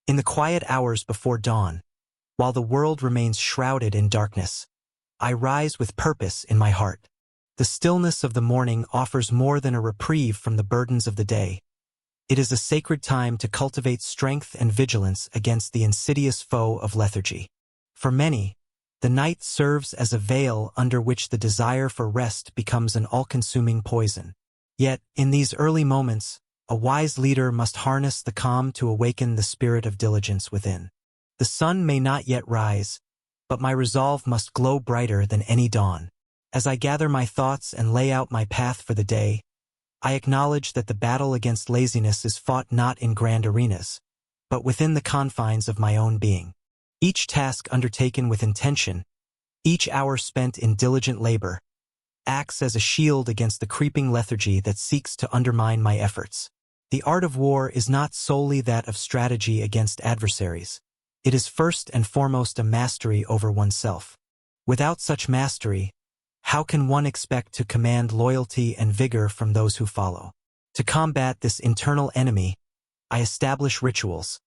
In the quiet hours before dawn, while the world remains shrouded in darkness, I rise with purpose in my heart. The stillness of the morning offers more than a reprieve from the burdens of the day. It is a sacred time to cultivate strength and vigilance against the insidious foe of lethargy. For many, the night serves as a veil under which the desire for rest becomes an all-consuming poison. Yet, in these early moments, a wise leader must harness the calm to awaken the spirit of diligence within. The sun may not yet rise, but my resolve must glow brighter than any dawn. As I gather my thoughts and lay out my path for the day, I acknowledge that the battle against laziness is fought not in grand arenas, but within the confines of my own being. Each task undertaken with intention, each hour spent in diligent labor, acts as a shield against the creeping lethargy that seeks to undermine my efforts. The art of war is not solely that of strategy against adversaries. It is first and foremost a mastery over oneself. Without such mastery, how can one expect to command loyalty and vigor from those who follow? To combat this internal enemy, I establish rituals,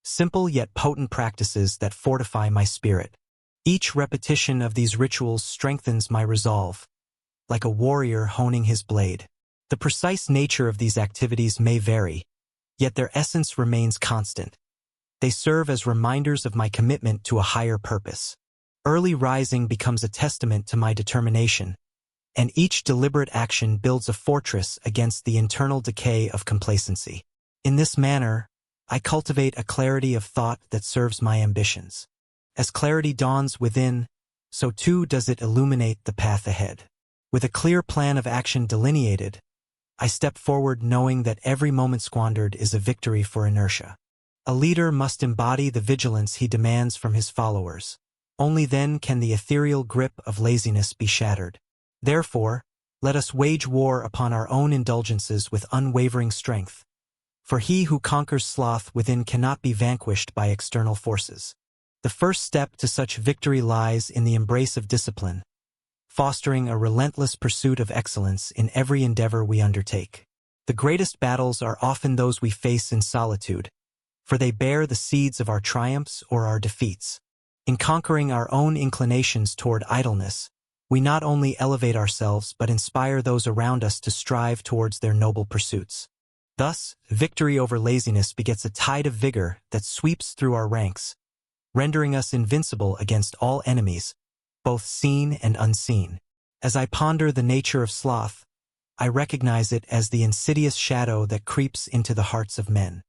simple yet potent practices that fortify my spirit. Each repetition of these rituals strengthens my resolve, like a warrior honing his blade. The precise nature of these activities may vary, yet their essence remains constant. They serve as reminders of my commitment to a higher purpose. Early rising becomes a testament to my determination, and each deliberate action builds a fortress against the internal decay of complacency. In this manner, I cultivate a clarity of thought that serves my ambitions. As clarity dawns within, so too does it illuminate the path ahead. With a clear plan of action delineated, I step forward knowing that every moment squandered is a victory for inertia. A leader must embody the vigilance he demands from his followers. Only then can the ethereal grip of laziness be shattered. Therefore, let us wage war upon our own indulgences with unwavering strength. For he who conquers sloth within cannot be vanquished by external forces. The first step to such victory lies in the embrace of discipline, fostering a relentless pursuit of excellence in every endeavor we undertake. The greatest battles are often those we face in solitude, for they bear the seeds of our triumphs or our defeats. In conquering our own inclinations toward idleness, we not only elevate ourselves but inspire those around us to strive towards their noble pursuits. Thus, victory over laziness begets a tide of vigor that sweeps through our ranks, rendering us invincible against all enemies, both seen and unseen. As I ponder the nature of sloth, I recognize it as the insidious shadow that creeps into the hearts of men.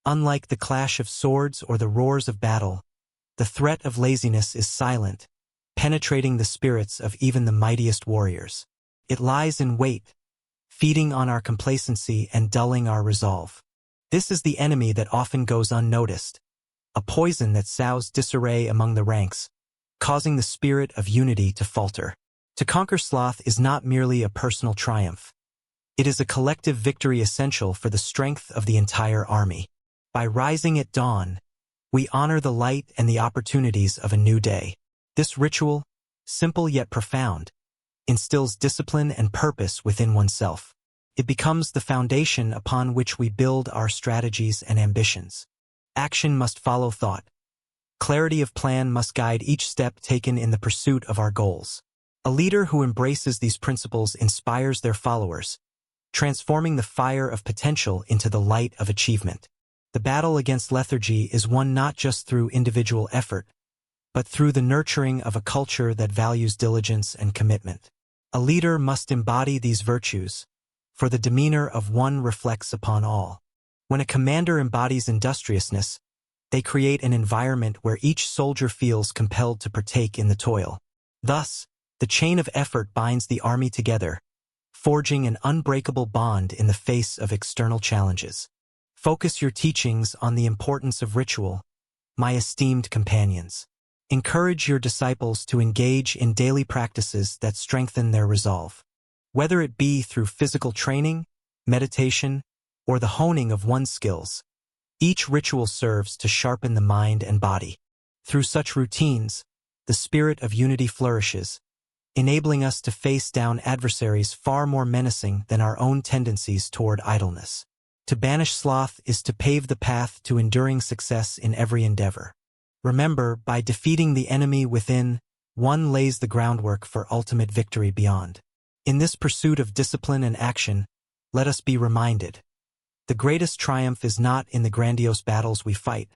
Unlike the clash of swords or the roars of battle, the threat of laziness is silent, penetrating the spirits of even the mightiest warriors. It lies in wait, feeding on our complacency and dulling our resolve. This is the enemy that often goes unnoticed, a poison that sows disarray among the ranks, causing the spirit of unity to falter. To conquer sloth is not merely a personal triumph. It is a collective victory essential for the strength of the entire army. By rising at dawn, we honor the light and the opportunities of a new day. This ritual, simple yet profound, instills discipline and purpose within oneself. It becomes the foundation upon which we build our strategies and ambitions. Action must follow thought. Clarity of plan must guide each step taken in the pursuit of our goals. A leader who embraces these principles inspires their followers, transforming the fire of potential into the light of achievement. The battle against lethargy is won not just through individual effort, but through the nurturing of a culture that values diligence and commitment. A leader must embody these virtues, for the demeanor of one reflects upon all. When a commander embodies industriousness, they create an environment where each soldier feels compelled to partake in the toil. Thus, the chain of effort binds the army together, forging an unbreakable bond in the face of external challenges. Focus your teachings on the importance of ritual, my esteemed companions. Encourage your disciples to engage in daily practices that strengthen their resolve. Whether it be through physical training, meditation, or the honing of one's skills, each ritual serves to sharpen the mind and body. Through such routines, the spirit of unity flourishes, enabling us to face down adversaries far more menacing than our own tendencies toward idleness. To banish sloth is to pave the path to enduring success in every endeavor. Remember, by defeating the enemy within, one lays the groundwork for ultimate victory beyond. In this pursuit of discipline and action, let us be reminded, the greatest triumph is not in the grandiose battles we fight,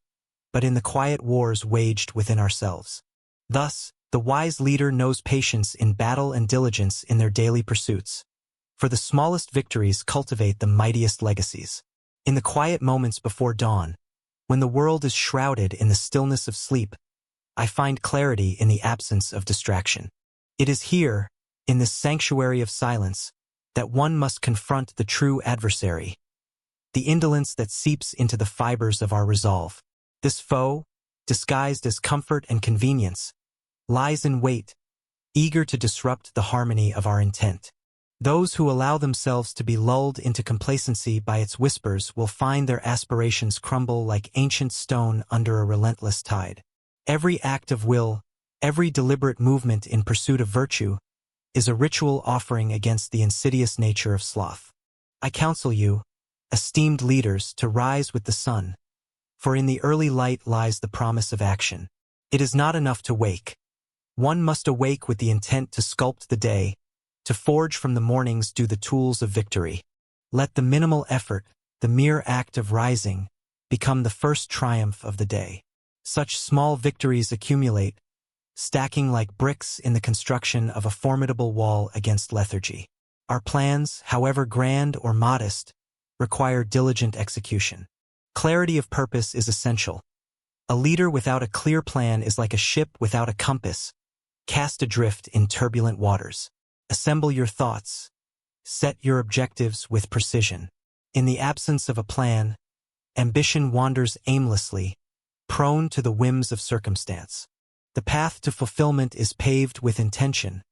but in the quiet wars waged within ourselves. Thus, the wise leader knows patience in battle and diligence in their daily pursuits. For the smallest victories cultivate the mightiest legacies. In the quiet moments before dawn, when the world is shrouded in the stillness of sleep, I find clarity in the absence of distraction. It is here, in this sanctuary of silence, that one must confront the true adversary, the indolence that seeps into the fibers of our resolve. This foe, disguised as comfort and convenience, lies in wait, eager to disrupt the harmony of our intent. Those who allow themselves to be lulled into complacency by its whispers will find their aspirations crumble like ancient stone under a relentless tide. Every act of will, every deliberate movement in pursuit of virtue, is a ritual offering against the insidious nature of sloth. I counsel you, esteemed leaders, to rise with the sun, for in the early light lies the promise of action. It is not enough to wake. One must awake with the intent to sculpt the day, to forge from the morning's dew the tools of victory. Let the minimal effort, the mere act of rising, become the first triumph of the day. Such small victories accumulate, stacking like bricks in the construction of a formidable wall against lethargy. Our plans, however grand or modest, require diligent execution. Clarity of purpose is essential. A leader without a clear plan is like a ship without a compass, cast adrift in turbulent waters. Assemble your thoughts. Set your objectives with precision. In the absence of a plan, ambition wanders aimlessly, prone to the whims of circumstance. The path to fulfillment is paved with intention,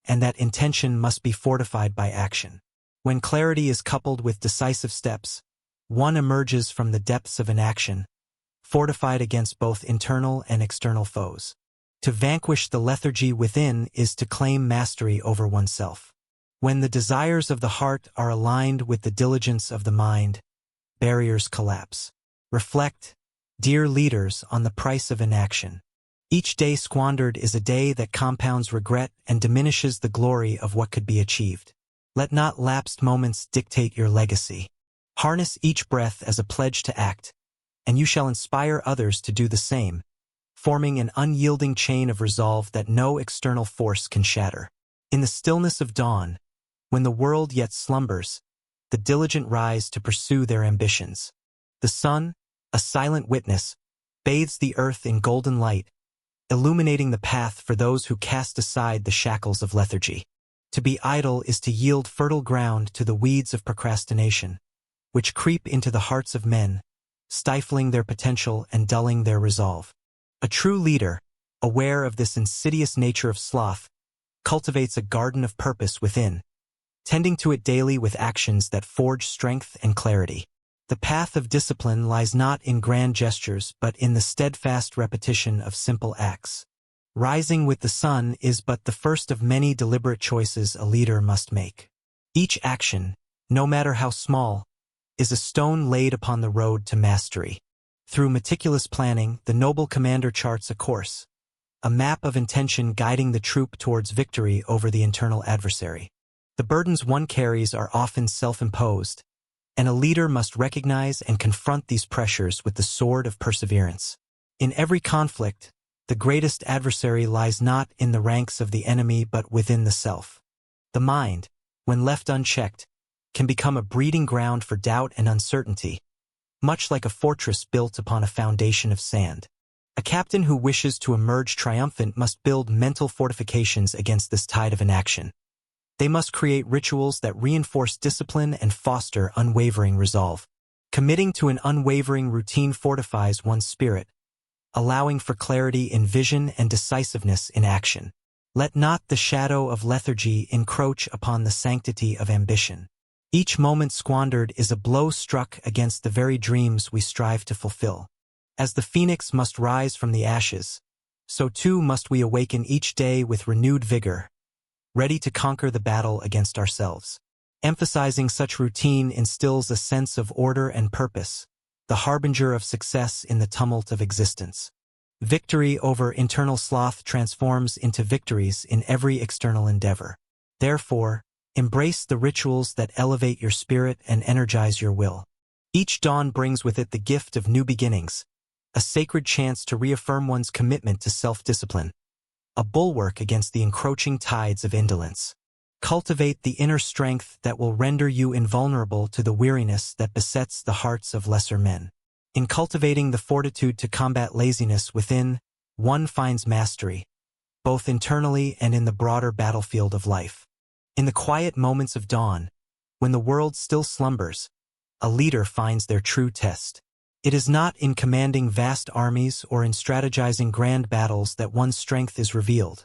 and that intention must be fortified by action. When clarity is coupled with decisive steps, one emerges from the depths of inaction, fortified against both internal and external foes. To vanquish the lethargy within is to claim mastery over oneself. When the desires of the heart are aligned with the diligence of the mind, barriers collapse. Reflect, dear leaders, on the price of inaction. Each day squandered is a day that compounds regret and diminishes the glory of what could be achieved. Let not lapsed moments dictate your legacy. Harness each breath as a pledge to act, and you shall inspire others to do the same, forming an unyielding chain of resolve that no external force can shatter. In the stillness of dawn, when the world yet slumbers, the diligent rise to pursue their ambitions. The sun, a silent witness, bathes the earth in golden light, illuminating the path for those who cast aside the shackles of lethargy. To be idle is to yield fertile ground to the weeds of procrastination, which creep into the hearts of men, stifling their potential and dulling their resolve. A true leader, aware of this insidious nature of sloth, cultivates a garden of purpose within, tending to it daily with actions that forge strength and clarity. The path of discipline lies not in grand gestures but in the steadfast repetition of simple acts. Rising with the sun is but the first of many deliberate choices a leader must make. Each action, no matter how small, is a stone laid upon the road to mastery. Through meticulous planning, the noble commander charts a course, a map of intention guiding the troop towards victory over the internal adversary. The burdens one carries are often self-imposed, and a leader must recognize and confront these pressures with the sword of perseverance. In every conflict, the greatest adversary lies not in the ranks of the enemy but within the self. The mind, when left unchecked, can become a breeding ground for doubt and uncertainty, much like a fortress built upon a foundation of sand. A captain who wishes to emerge triumphant must build mental fortifications against this tide of inaction. They must create rituals that reinforce discipline and foster unwavering resolve. Committing to an unwavering routine fortifies one's spirit, allowing for clarity in vision and decisiveness in action. Let not the shadow of lethargy encroach upon the sanctity of ambition. Each moment squandered is a blow struck against the very dreams we strive to fulfill. As the phoenix must rise from the ashes, so too must we awaken each day with renewed vigor, ready to conquer the battle against ourselves. Emphasizing such routine instills a sense of order and purpose, the harbinger of success in the tumult of existence. Victory over internal sloth transforms into victories in every external endeavor. Therefore, embrace the rituals that elevate your spirit and energize your will. Each dawn brings with it the gift of new beginnings, a sacred chance to reaffirm one's commitment to self-discipline, a bulwark against the encroaching tides of indolence. Cultivate the inner strength that will render you invulnerable to the weariness that besets the hearts of lesser men. In cultivating the fortitude to combat laziness within, one finds mastery, both internally and in the broader battlefield of life. In the quiet moments of dawn, when the world still slumbers, a leader finds their true test. It is not in commanding vast armies or in strategizing grand battles that one's strength is revealed.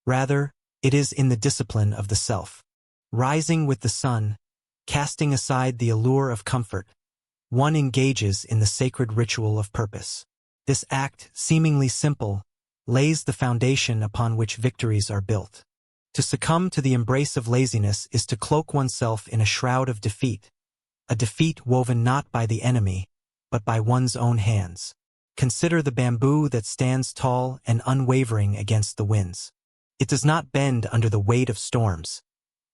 Rather, it is in the discipline of the self. Rising with the sun, casting aside the allure of comfort, one engages in the sacred ritual of purpose. This act, seemingly simple, lays the foundation upon which victories are built. To succumb to the embrace of laziness is to cloak oneself in a shroud of defeat, a defeat woven not by the enemy, but by one's own hands. Consider the bamboo that stands tall and unwavering against the winds. It does not bend under the weight of storms.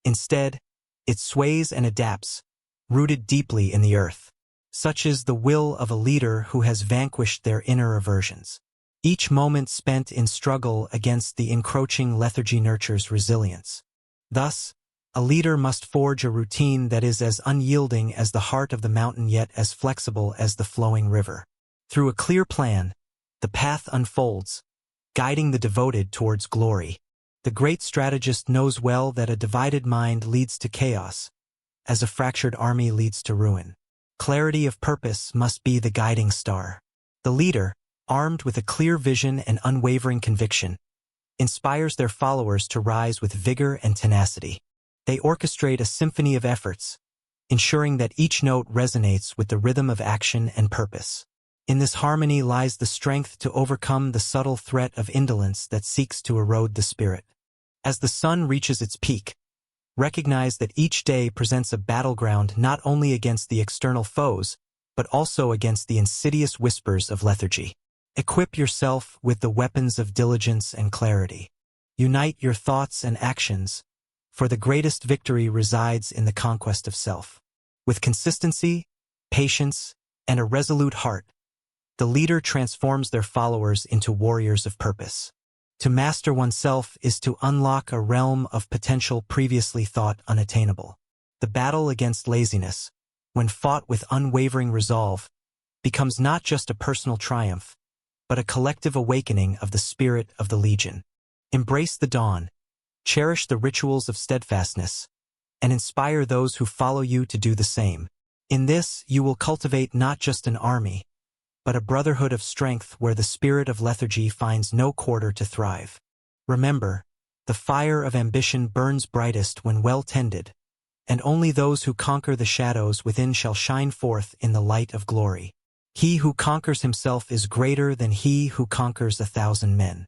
Instead, it sways and adapts, rooted deeply in the earth. Such is the will of a leader who has vanquished their inner aversions. Each moment spent in struggle against the encroaching lethargy nurtures resilience. Thus, a leader must forge a routine that is as unyielding as the heart of the mountain yet as flexible as the flowing river. Through a clear plan, the path unfolds, guiding the devoted towards glory. The great strategist knows well that a divided mind leads to chaos, as a fractured army leads to ruin. Clarity of purpose must be the guiding star. The leader, armed with a clear vision and unwavering conviction, inspires their followers to rise with vigor and tenacity. They orchestrate a symphony of efforts, ensuring that each note resonates with the rhythm of action and purpose. In this harmony lies the strength to overcome the subtle threat of indolence that seeks to erode the spirit. As the sun reaches its peak, recognize that each day presents a battleground not only against the external foes, but also against the insidious whispers of lethargy. Equip yourself with the weapons of diligence and clarity. Unite your thoughts and actions, for the greatest victory resides in the conquest of self. With consistency, patience, and a resolute heart, the leader transforms their followers into warriors of purpose. To master oneself is to unlock a realm of potential previously thought unattainable. The battle against laziness, when fought with unwavering resolve, becomes not just a personal triumph, but a collective awakening of the spirit of the legion. Embrace the dawn, cherish the rituals of steadfastness, and inspire those who follow you to do the same. In this, you will cultivate not just an army, but a brotherhood of strength where the spirit of lethargy finds no quarter to thrive. Remember, the fire of ambition burns brightest when well tended, and only those who conquer the shadows within shall shine forth in the light of glory. He who conquers himself is greater than he who conquers 1,000 men.